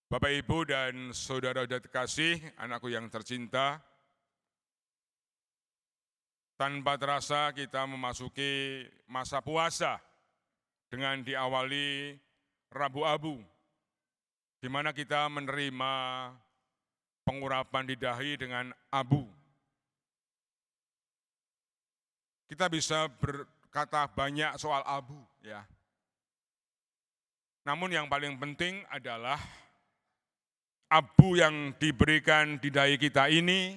Bapak, Ibu, dan saudara-saudara terkasih, anakku yang tercinta, tanpa terasa kita memasuki masa puasa dengan diawali Rabu Abu, di mana kita menerima pengurapan di dahi dengan abu. Kita bisa berkata banyak soal abu, ya. Namun yang paling penting adalah abu yang diberikan di dahi kita ini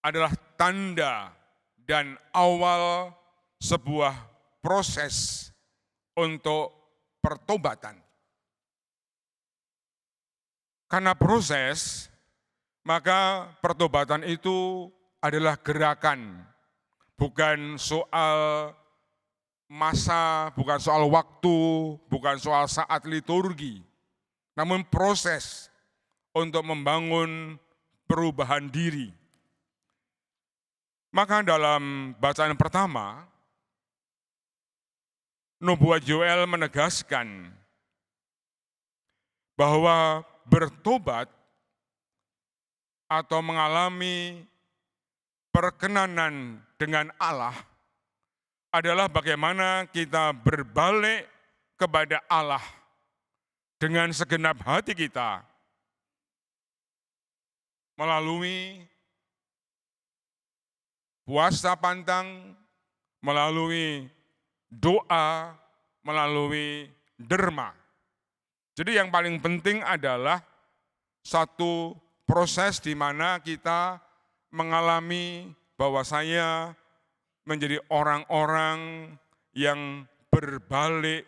adalah tanda dan awal sebuah proses untuk pertobatan. Karena proses, maka pertobatan itu adalah gerakan, bukan soal masa, bukan soal waktu, bukan soal saat liturgi, namun proses untuk membangun perubahan diri. Maka dalam bacaan pertama, Nubuat Yoel menegaskan bahwa bertobat atau mengalami perkenanan dengan Allah adalah bagaimana kita berbalik kepada Allah dengan segenap hati kita melalui puasa pantang, melalui doa, melalui derma. Jadi yang paling penting adalah satu proses di mana kita mengalami bahwa saya menjadi orang-orang yang berbalik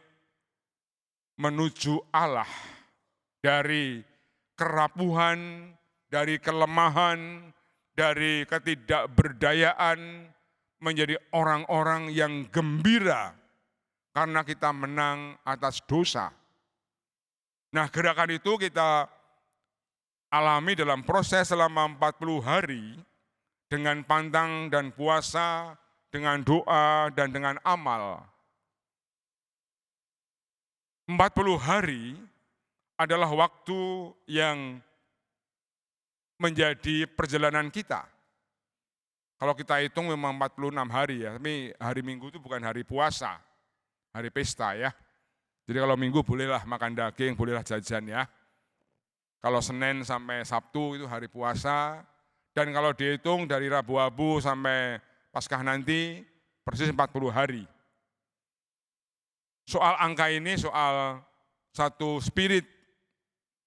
menuju Allah dari kerapuhan, dari kelemahan, dari ketidakberdayaan menjadi orang-orang yang gembira karena kita menang atas dosa. Nah, gerakan itu kita alami dalam proses selama 40 hari dengan pantang dan puasa, dengan doa dan dengan amal. 40 hari adalah waktu yang menjadi perjalanan kita. Kalau kita hitung memang 46 hari ya, tapi hari Minggu itu bukan hari puasa, hari pesta ya. Jadi kalau Minggu bolehlah makan daging, bolehlah jajan ya. Kalau Senin sampai Sabtu itu hari puasa, dan kalau dihitung dari Rabu Abu sampai Paskah nanti persis 40 hari. Soal angka ini soal satu spirit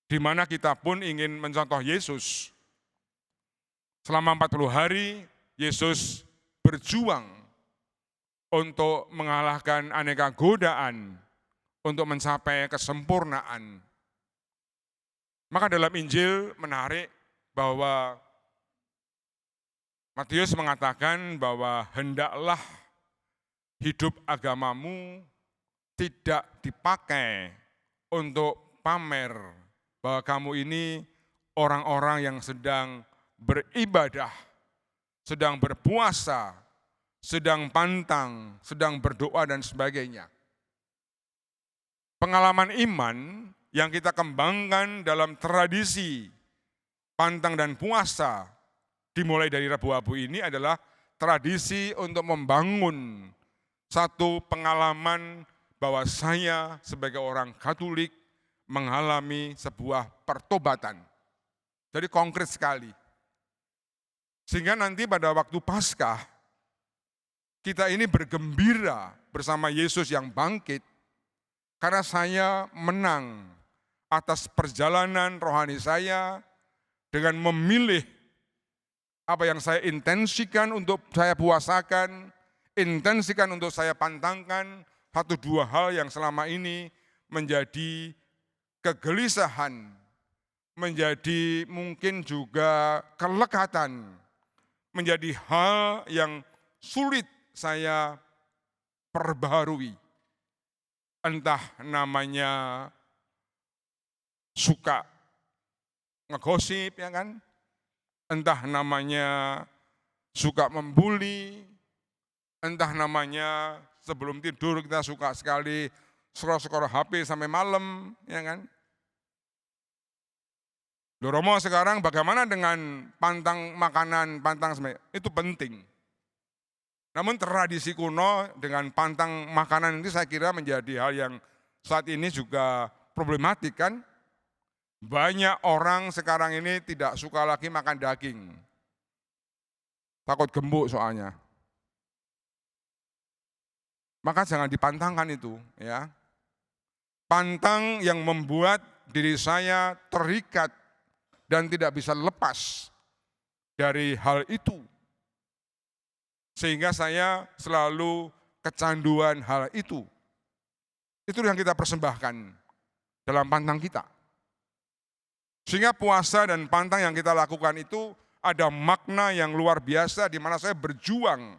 di mana kita pun ingin mencontoh Yesus. Selama 40 hari Yesus berjuang untuk mengalahkan aneka godaan untuk mencapai kesempurnaan. Maka dalam Injil menarik bahwa Matius mengatakan bahwa hendaklah hidup agamamu tidak dipakai untuk pamer bahwa kamu ini orang-orang yang sedang beribadah, sedang berpuasa, sedang pantang, sedang berdoa dan sebagainya. Pengalaman iman yang kita kembangkan dalam tradisi pantang dan puasa dimulai dari Rabu Abu ini adalah tradisi untuk membangun satu pengalaman bahwa saya sebagai orang Katolik mengalami sebuah pertobatan. Jadi konkret sekali. Sehingga nanti pada waktu Paskah, kita ini bergembira bersama Yesus yang bangkit, karena saya menang atas perjalanan rohani saya dengan memilih apa yang saya intensikan untuk saya puasakan, intensikan untuk saya pantangkan, satu dua hal yang selama ini menjadi kegelisahan, menjadi mungkin juga kelekatan, menjadi hal yang sulit saya perbaharui. Entah namanya suka ngegosip ya kan, entah namanya suka membuli, entah namanya sebelum tidur kita suka sekali scroll-scroll HP sampai malam, ya kan? Loh Romo sekarang bagaimana dengan pantang makanan, pantang semen? Itu penting. Namun tradisi kuno dengan pantang makanan ini saya kira menjadi hal yang saat ini juga problematik kan. Banyak orang sekarang ini tidak suka lagi makan daging. Takut gemuk soalnya. Maka jangan dipantangkan itu ya. Pantang yang membuat diri saya terikat dan tidak bisa lepas dari hal itu. Sehingga saya selalu kecanduan hal itu. Itu yang kita persembahkan dalam pantang kita. Sehingga puasa dan pantang yang kita lakukan itu ada makna yang luar biasa di mana saya berjuang.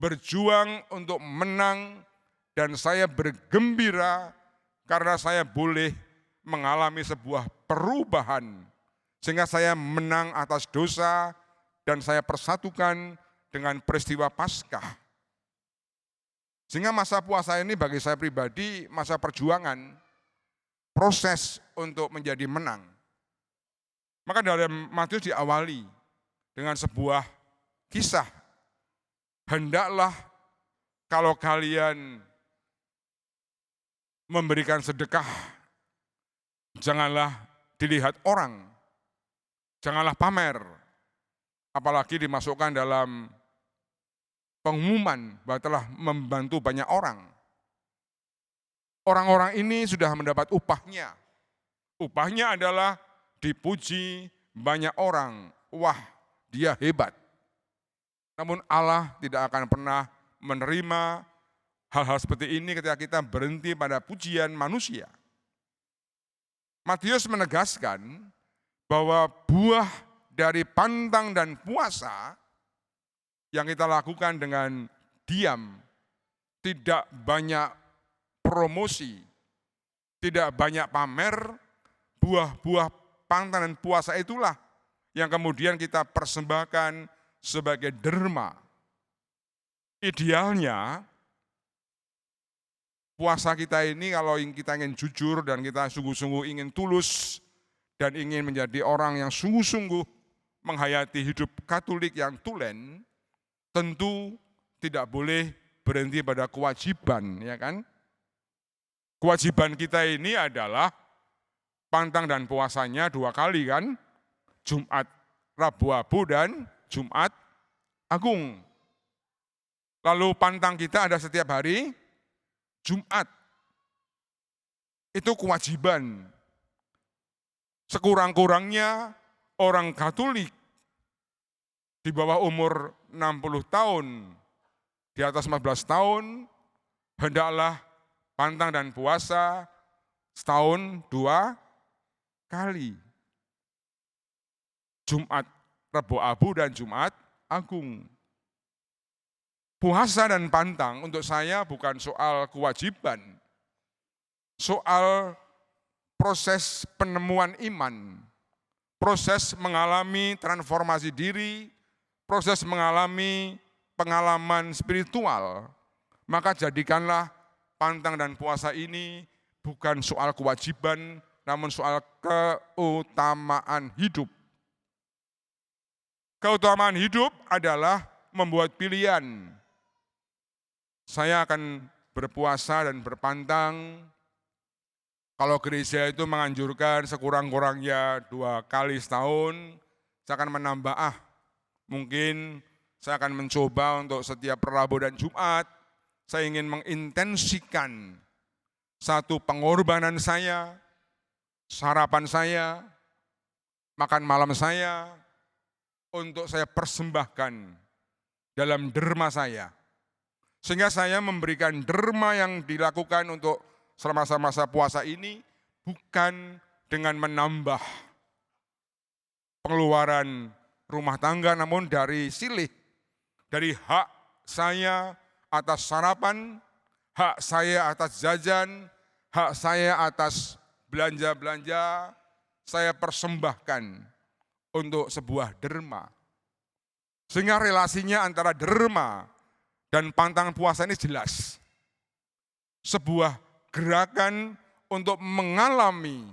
Berjuang untuk menang dan saya bergembira karena saya boleh mengalami sebuah perubahan. Sehingga saya menang atas dosa dan saya persatukan dengan peristiwa Paskah. Sehingga masa puasa ini bagi saya pribadi masa perjuangan, proses untuk menjadi menang. Maka dalam Matius diawali dengan sebuah kisah. Hendaklah kalau kalian memberikan sedekah, janganlah dilihat orang, janganlah pamer, apalagi dimasukkan dalam pengumuman bahwa telah membantu banyak orang. Orang-orang ini sudah mendapat upahnya. Upahnya adalah dipuji banyak orang. Wah, dia hebat. Namun Allah tidak akan pernah menerima hal-hal seperti ini ketika kita berhenti pada pujian manusia. Matius menegaskan bahwa buah dari pantang dan puasa yang kita lakukan dengan diam, tidak banyak promosi, tidak banyak pamer, buah-buah pantang dan puasa itulah yang kemudian kita persembahkan sebagai derma. Idealnya puasa kita ini kalau kita ingin jujur dan kita sungguh-sungguh ingin tulus dan ingin menjadi orang yang sungguh-sungguh menghayati hidup Katolik yang tulen, tentu tidak boleh berhenti pada kewajiban, ya kan? Kewajiban kita ini adalah pantang dan puasanya 2 kali kan? Jumat Rabu Abu dan Jumat Agung. Lalu pantang kita ada setiap hari Jumat. Itu kewajiban. Sekurang-kurangnya orang Katolik di bawah umur 60 tahun, di atas 15 tahun, hendaklah pantang dan puasa setahun 2 kali. Jumat Rabu Abu dan Jumat Agung. Puasa dan pantang untuk saya bukan soal kewajiban, soal proses penemuan iman, proses mengalami transformasi diri, proses mengalami pengalaman spiritual. Maka jadikanlah pantang dan puasa ini bukan soal kewajiban, namun soal keutamaan hidup. Keutamaan hidup adalah membuat pilihan. Saya akan berpuasa dan berpantang. Kalau gereja itu menganjurkan sekurang-kurangnya 2 kali setahun, saya akan menambah mungkin saya akan mencoba untuk setiap Rabu dan Jumat, saya ingin mengintensikan satu pengorbanan saya, sarapan saya, makan malam saya, untuk saya persembahkan dalam derma saya. Sehingga saya memberikan derma yang dilakukan untuk selama masa puasa ini bukan dengan menambah pengeluaran rumah tangga, namun dari silih, dari hak saya atas sarapan, hak saya atas jajan, hak saya atas belanja-belanja, saya persembahkan untuk sebuah derma. Sehingga relasinya antara derma dan pantang puasa ini jelas. Sebuah gerakan untuk mengalami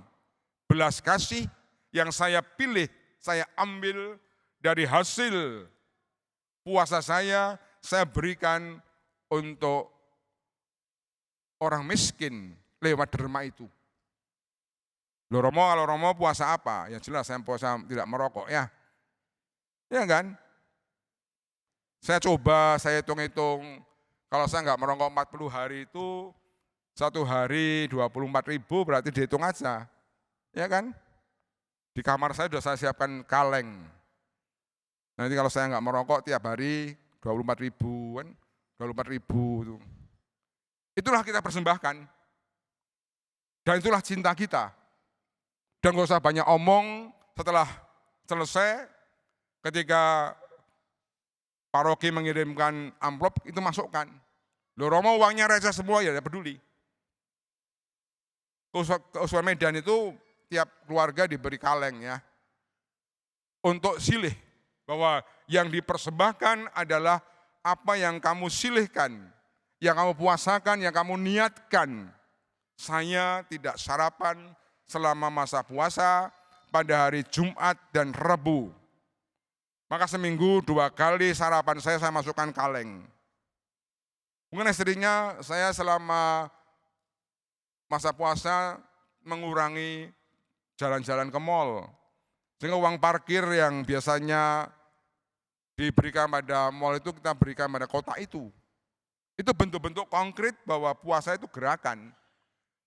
belas kasih, yang saya pilih, saya ambil dari hasil puasa saya berikan untuk orang miskin lewat derma itu. Loh Romo, kalau Romo puasa apa? Ya jelas saya puasa tidak merokok ya. Ya kan? Saya coba, saya hitung-hitung, kalau saya nggak merokok 40 hari itu, 1 hari 24.000 berarti dihitung aja. Ya kan? Di kamar saya sudah saya siapkan kaleng. Nanti kalau saya nggak merokok tiap hari 24.000 kan, 24.000 itu. Itulah kita persembahkan. Dan itulah cinta kita. Dan gak usah banyak omong, setelah selesai, ketika paroki mengirimkan amplop, itu masukkan. Loh Romo uangnya receh semua, ya tidak peduli. Keuskupan Medan itu tiap keluarga diberi kaleng ya. Untuk silih, bahwa yang dipersembahkan adalah apa yang kamu silihkan, yang kamu puasakan, yang kamu niatkan. Saya tidak sarapan selama masa puasa pada hari Jumat dan Rabu. Maka seminggu 2 kali sarapan saya masukkan kaleng. Mungkin istrinya saya selama masa puasa mengurangi jalan-jalan ke mal. Sehingga uang parkir yang biasanya diberikan pada mal itu kita berikan pada kota itu. Itu bentuk-bentuk konkret bahwa puasa itu gerakan.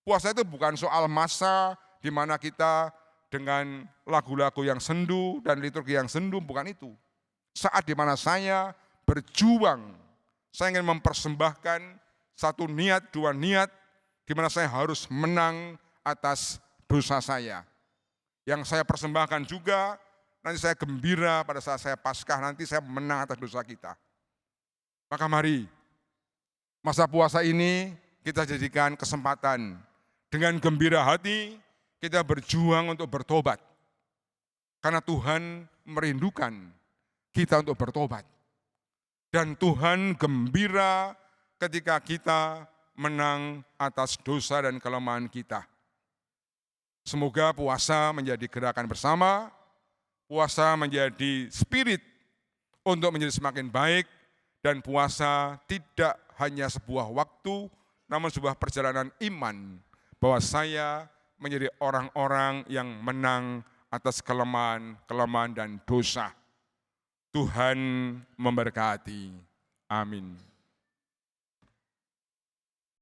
Puasa itu bukan soal masa di mana kita dengan lagu-lagu yang sendu dan liturgi yang sendu, bukan itu. Saat di mana saya berjuang, saya ingin mempersembahkan satu niat, 2 niat, di mana saya harus menang atas dosa saya. Yang saya persembahkan juga, nanti saya gembira pada saat saya Paskah, nanti saya menang atas dosa kita. Maka mari, masa puasa ini kita jadikan kesempatan. Dengan gembira hati, kita berjuang untuk bertobat. Karena Tuhan merindukan kita untuk bertobat. Dan Tuhan gembira ketika kita menang atas dosa dan kelemahan kita. Semoga puasa menjadi gerakan bersama, puasa menjadi spirit untuk menjadi semakin baik, dan puasa tidak hanya sebuah waktu, namun sebuah perjalanan iman, bahwa saya menjadi orang-orang yang menang atas kelemahan dan dosa. Tuhan memberkati. Amin.